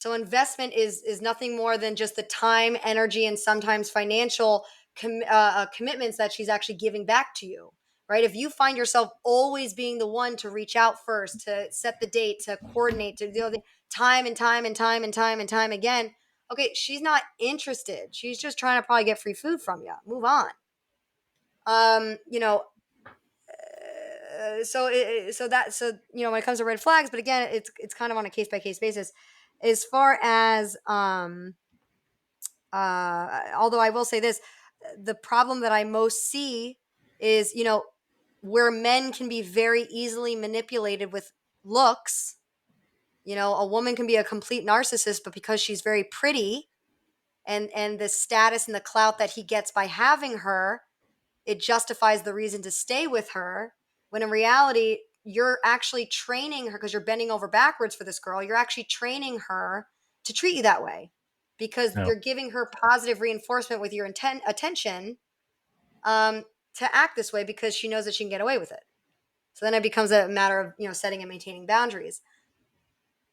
So investment is nothing more than just the time, energy, and sometimes financial commitments that she's actually giving back to you, right? If you find yourself always being the one to reach out first, to set the date, to coordinate, to do the time and time and time and time and time again, okay, she's not interested. She's just trying to probably get free food from you. Move on. You know, when it comes to red flags, but again, it's kind of on a case by case basis. As far as although I will say this, the problem that I most see is, where men can be very easily manipulated with looks. A woman can be a complete narcissist, but because she's very pretty, and the status and the clout that he gets by having her, it justifies the reason to stay with her, when in reality you're actually training her, because you're bending over backwards for this girl. You're actually training her to treat you that way, because No. you're giving her positive reinforcement with your attention, to act this way, because she knows that she can get away with it. So then it becomes a matter of, setting and maintaining boundaries.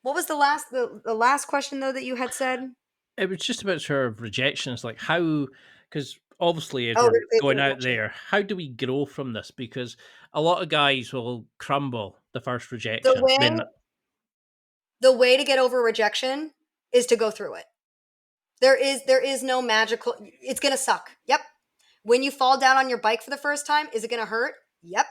What was the last question though that you had said? It was just about sort of rejection. It's like how, because obviously as Oh, we're basically going out rejection. there, how do we grow from this? Because a lot of guys will crumble the first The rejection. way Then the way to get over rejection is to go through it. There is no magical. It's gonna suck. Yep. When you fall down on your bike for the first time, is it gonna hurt? Yep.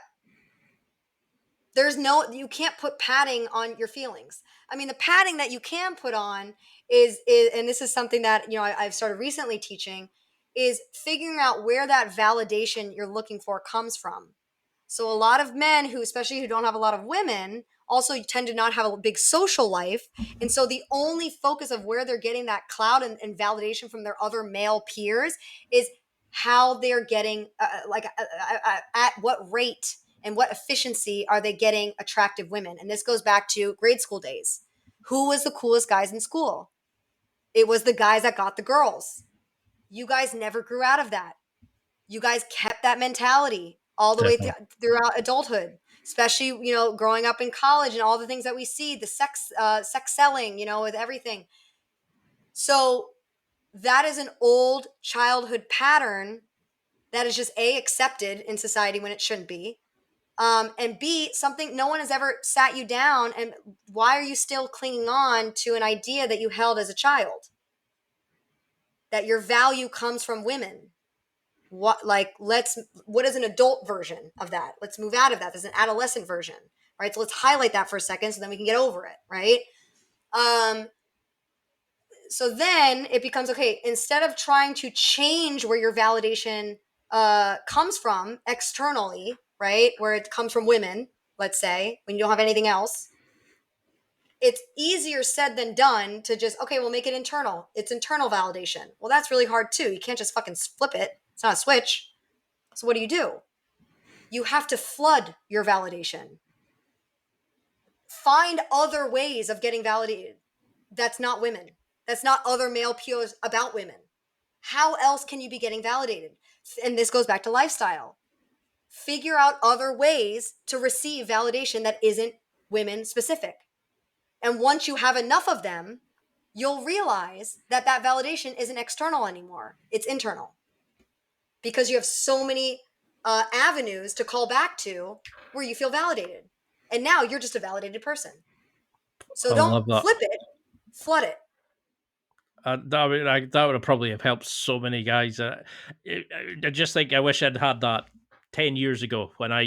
You can't put padding on your feelings. I mean, the padding that you can put on is and this is something that, I've started recently teaching, is figuring out where that validation you're looking for comes from. So a lot of men who, especially who don't have a lot of women, also tend to not have a big social life. And so the only focus of where they're getting that clout and validation from their other male peers is how they're getting, at what rate and what efficiency are they getting attractive women. And this goes back to grade school days. Who was the coolest guys in school? It was the guys that got the girls. You guys never grew out of that. You guys kept that mentality all the way definitely. throughout adulthood, especially, growing up in college and all the things that we see, the sex selling, with everything. So that is an old childhood pattern that is just A, accepted in society when it shouldn't be. And B, something no one has ever sat you down. And why are you still clinging on to an idea that you held as a child? That your value comes from women. What is an adult version of that? Let's move out of that. There's an adolescent version, right? So let's highlight that for a second so then we can get over it, right? Um, so then it becomes, okay, instead of trying to change where your validation comes from externally, right? Where it comes from women, let's say, when you don't have anything else, it's easier said than done to just, okay, we'll make it internal. It's internal validation. Well, that's really hard too. You can't just fucking flip it. It's not a switch. So what do? You have to flood your validation. Find other ways of getting validated. That's not women. That's not other male peers about women. How else can you be getting validated? And this goes back to lifestyle. Figure out other ways to receive validation that isn't women specific. And once you have enough of them, you'll realize that that validation isn't external anymore. It's internal. Because you have so many avenues to call back to where you feel validated. And now you're just a validated person. So I don't love that. flip it, flood it. That would have probably have helped so many guys. I just think I wish I'd had that 10 years ago when I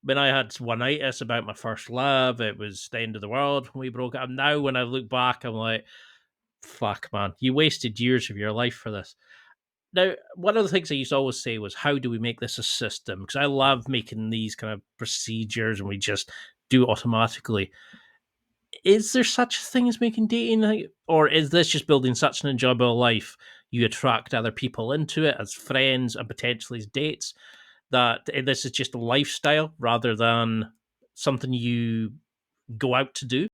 had one-itis about my first love. It was the end of the world when we broke up. Now when I look back, I'm like, fuck, man, you wasted years of your life for this. Now, one of the things I used to always say was, how do we make this a system? Because I love making these kind of procedures and we just do it automatically. Is there such a thing as making dating, or is this just building such an enjoyable life? You attract other people into it as friends and potentially as dates. That this is just a lifestyle rather than something you go out to do.